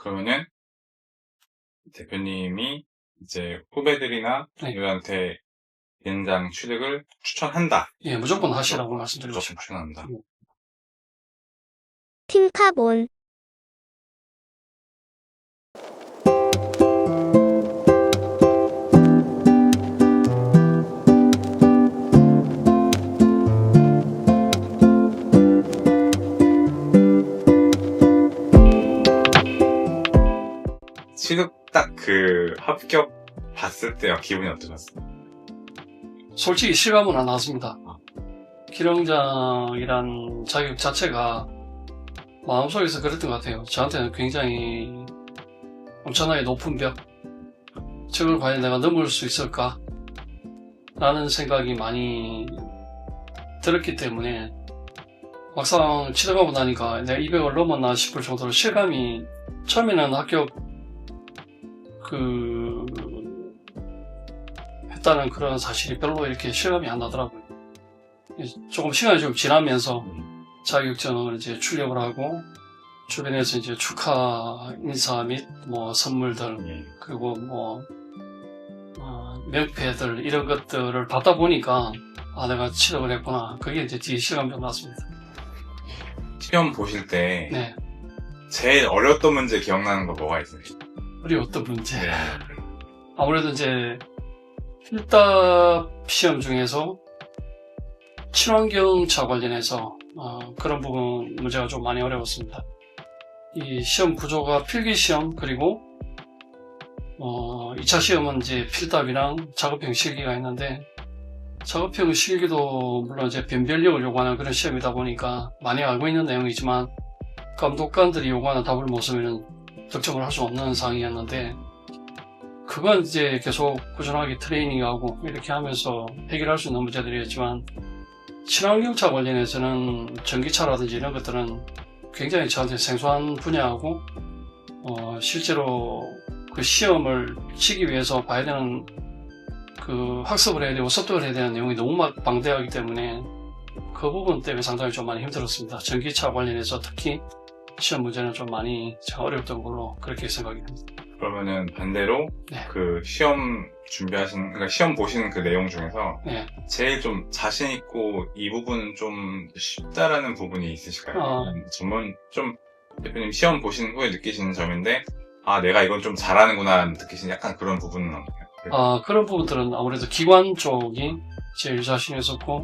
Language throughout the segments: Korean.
그러면은 대표님이 이제 후배들이나 네. 이들한테 비행장 취득을 추천한다. 예, 무조건 하시라고 말씀드리고 무조건 싶어요. 추천한다. 팀카본 취득 딱 그 합격 봤을 때요 기분이 어떠셨어요? 솔직히 실감은 안 나왔습니다. 기령장이란 자격 자체가 마음속에서 그랬던 것 같아요. 저한테는 굉장히 엄청나게 높은 벽, 저걸 과연 내가 넘을 수 있을까? 라는 생각이 많이 들었기 때문에 막상 취득하고 나니까 내가 200을 넘었나 싶을 정도로 실감이, 처음에는 합격 했다는 그런 사실이 별로 이렇게 실감이 안 나더라고요. 조금 시간이 좀 지나면서 자격증을 이제 출력을 하고 주변에서 이제 축하 인사 및 뭐 선물들 그리고 뭐 명패들 이런 것들을 받다 보니까 아 내가 취득을 했구나. 그게 이제 뒤에 실감이 좀 났습니다. 시험 보실 때 네. 제일 어려웠던 문제 기억나는 거 뭐가 있어요? 어려웠던 문제. 네. 아무래도 이제 필답 시험 중에서 친환경차 관련해서 그런 부분 문제가 좀 많이 어려웠습니다. 이 시험 구조가 필기시험 그리고 2차 시험은 이제 필답이랑 작업형 실기가 있는데 작업형 실기도 물론 이제 변별력을 요구하는 그런 시험이다 보니까 많이 알고 있는 내용이지만 감독관들이 요구하는 답을 못 쓰면 득점을 할 수 없는 상황이었는데 그건 이제 계속 꾸준하게 트레이닝하고 이렇게 하면서 해결할 수 있는 문제들이었지만 친환경차 관련해서는 전기차라든지 이런 것들은 굉장히 저한테 생소한 분야하고 실제로 그 시험을 치기 위해서 봐야 되는 그 학습을 해야 되고 습득을 해야 되는 내용이 너무 방대하기 때문에 그 부분 때문에 상당히 좀 많이 힘들었습니다. 전기차 관련해서 특히 시험 문제는 좀 많이 제가 어려웠던 걸로 그렇게 생각이 듭니다. 그러면은 반대로 네. 그 시험 그러니까 시험 보시는 그 내용 중에서 네. 제일 좀 자신 있고 이 부분은 좀 쉽다라는 부분이 있으실까요? 좀 대표님 시험 보신 후에 느끼시는 점인데 아 내가 이건 좀 잘하는구나 느끼시는 약간 그런 부분은 없나요? 그런 부분들은 아무래도 기관 쪽이 제일 자신 있었고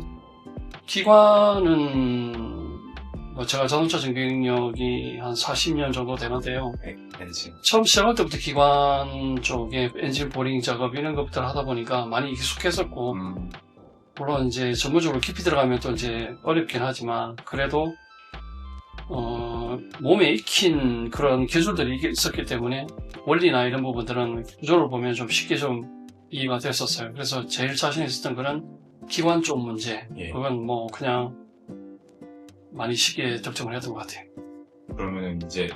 기관은 제가 자동차 전기 경력이 한 40년 정도 되는데요. 엔진. 처음 시작할 때부터 기관 쪽에 엔진 보링 작업 이런 것들 하다 보니까 많이 익숙했었고 물론 이제 전문적으로 깊이 들어가면 또 이제 어렵긴 하지만 그래도 몸에 익힌 그런 기술들이 있었기 때문에 원리나 이런 부분들은 구조를 보면 좀 쉽게 좀 이해가 됐었어요. 그래서 제일 자신 있었던 거는 기관 쪽 문제. 그건 뭐 그냥 많이 쉽게 득점을 했던 것 같아요. 그러면은 이제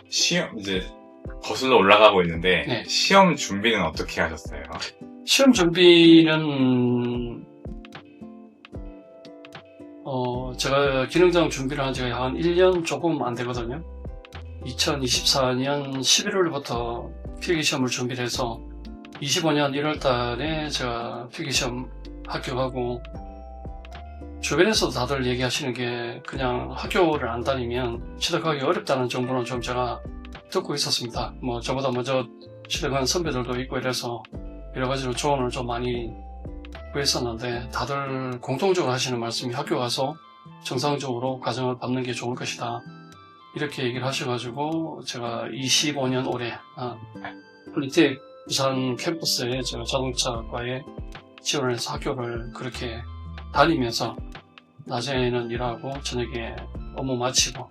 거슬러 올라가고 있는데 네. 시험 준비는 어떻게 하셨어요? 시험 준비는 제가 기능장 준비를 한 지가 한 1년 조금 안 되거든요. 2024년 11월부터 필기시험을 준비를 해서 25년 1월 달에 제가 필기시험 합격하고 주변에서도 다들 얘기하시는 게 그냥 학교를 안 다니면 취득하기 어렵다는 정보는 좀 제가 듣고 있었습니다. 뭐 저보다 먼저 취득한 선배들도 있고 이래서 여러 가지로 조언을 좀 많이 구했었는데 다들 공통적으로 하시는 말씀이 학교 가서 정상적으로 과정을 받는 게 좋을 것이다. 이렇게 얘기를 하셔가지고 제가 25년 올해 폴리텍 부산 캠퍼스에 제가 자동차과에 지원을 해서 학교를 그렇게 다니면서 낮에는 일하고 저녁에 업무 마치고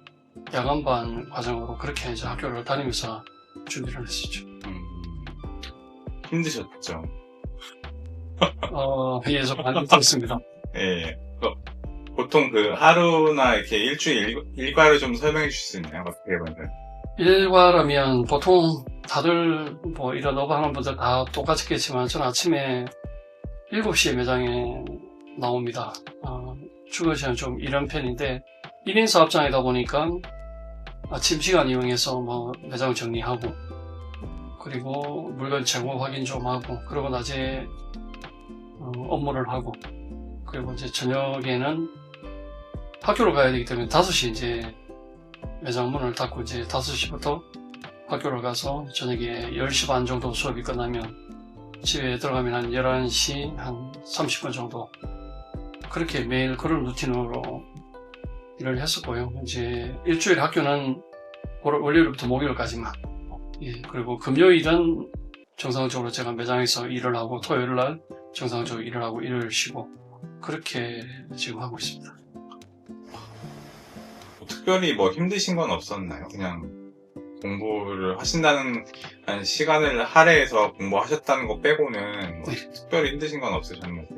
야간반 과정으로 그렇게 이제 학교를 다니면서 준비를 했었죠. 힘드셨죠? 예, 좀 많이 힘들었습니다. 예. 보통 그 하루나 이렇게 일주일 일과를 좀 설명해 주실 수 있나요? 어떻게 보면? 일과라면 보통 다들 뭐 이런 업하는 분들 다 똑같겠지만 저는 아침에 7시에 매장에 나옵니다. 출근 시간 좀 이런 편인데 1인 사업장이다 보니까 아침 시간 이용해서 뭐 매장 정리하고 그리고 물건 재고 확인 좀 하고, 그리고 낮에 업무를 하고, 그리고 이제 저녁에는 학교를 가야 되기 때문에 5시 이제 매장 문을 닫고 이제 5시부터 학교를 가서 저녁에 10시 반 정도 수업이 끝나면 집에 들어가면 한 11시 한 30분 정도, 그렇게 매일 그런 루틴으로 일을 했었고요. 이제 일주일 학교는 월요일부터 목요일까지만, 예, 그리고 금요일은 정상적으로 제가 매장에서 일을 하고, 토요일 날 정상적으로 일을 하고 일요일 쉬고, 그렇게 지금 하고 있습니다. 특별히 뭐 힘드신 건 없었나요? 그냥 공부를 하신다는 시간을 할애해서 공부하셨다는 거 빼고는 뭐 네. 특별히 힘드신 건 없으셨는지.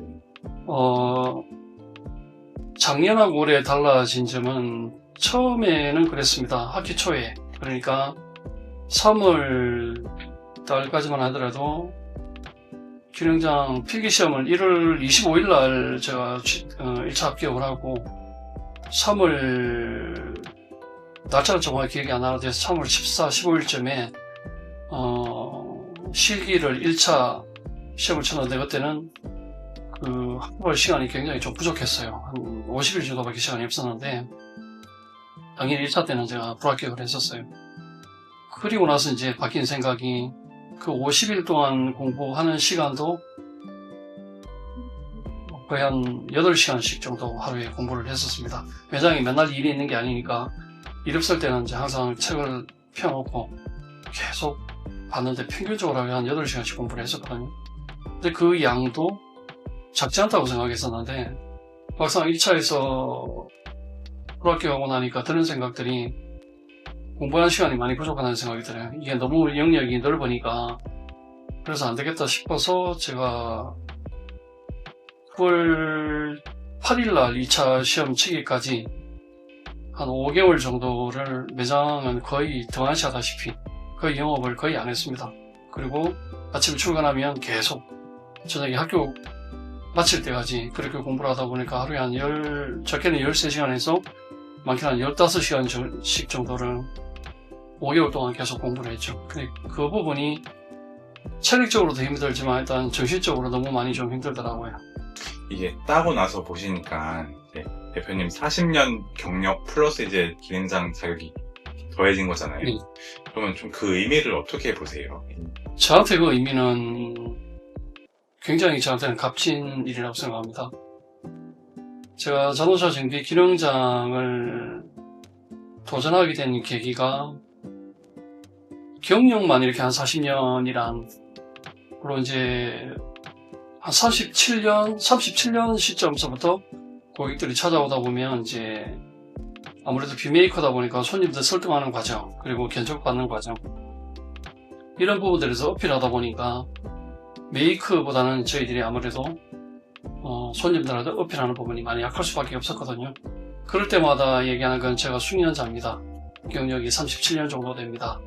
작년하고 올해 달라진 점은, 처음에는 그랬습니다. 학기 초에. 그러니까 3월 달까지만 하더라도 기능장 필기시험을 1월 25일 날 제가 1차 합격을 하고, 3월 날짜는 정확히 기억이 안 나는데 3월 14, 15일쯤에 실기를 1차 시험을 쳤는데, 그때는 그 학벌 시간이 굉장히 좀 부족했어요. 한 50일 정도밖에 시간이 없었는데, 당연히 1차 때는 제가 불합격을 했었어요. 그리고 나서 이제 바뀐 생각이, 그 50일 동안 공부하는 시간도 거의 한 8시간씩 정도 하루에 공부를 했었습니다. 매장에 맨날 일이 있는 게 아니니까, 일 없을 때는 이제 항상 책을 펴놓고 계속 봤는데, 평균적으로 한 8시간씩 공부를 했었거든요. 근데 그 양도 작지 않다고 생각했었는데, 막상 1차에서 불합격하고 나니까 드는 생각들이, 공부하는 시간이 많이 부족하다는 생각이 들어요. 이게 너무 영역이 넓으니까. 그래서 안 되겠다 싶어서 제가 9월 8일날 2차 시험 치기까지 한 5개월 정도를 매장은 거의 등한시하다시피 거의 영업을 거의 안 했습니다. 그리고 아침 출근하면 계속 저녁에 학교 마칠 때까지 그렇게 공부를 하다 보니까 하루에 한 적게는 13시간에서 많게는 한 15시간씩 정도를 5개월 동안 계속 공부를 했죠. 근데 그 부분이 체력적으로도 힘들지만 일단 정신적으로 너무 많이 좀 힘들더라고요. 이게 따고 나서 보시니까 이제 대표님 40년 경력 플러스 이제 기능장 자격이 더해진 거잖아요. 네. 그러면 좀 그 의미를 어떻게 보세요? 저한테 그 의미는 굉장히 저한테는 값진 일이라고 생각합니다. 제가 자동차 정비 기능장을 도전하게 된 계기가, 경력만 이렇게 한 40년이란, 물론 이제 한 37년 시점서부터 고객들이 찾아오다 보면 이제 아무래도 비메이커다 보니까 손님들 설득하는 과정, 그리고 견적받는 과정, 이런 부분들에서 어필하다 보니까 메이크보다는 저희들이 아무래도 손님들한테 어필하는 부분이 많이 약할 수밖에 없었거든요. 그럴 때마다 얘기하는 건 제가 숙련자입니다. 경력이 37년 정도 됩니다.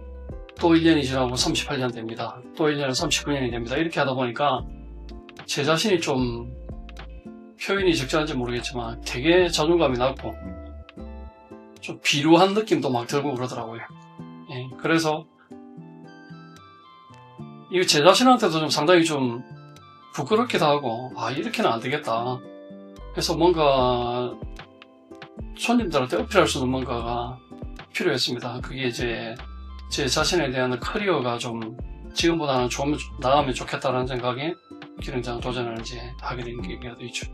또 1년이 지나고 38년 됩니다. 또 1년은 39년이 됩니다. 이렇게 하다 보니까 제 자신이 좀, 표현이 적절한지 모르겠지만 되게 자존감이 낮고 좀 비루한 느낌도 막 들고 그러더라고요. 예, 그래서 이거 제 자신한테도 좀 상당히 좀 부끄럽기도 하고, 이렇게는 안 되겠다. 그래서 뭔가 손님들한테 어필할 수 있는 뭔가가 필요했습니다. 그게 이제 제 자신에 대한 커리어가 좀 지금보다는 좀 나가면 좋겠다는 생각에 기능장 도전을 이제 하게 된 계기가 있죠.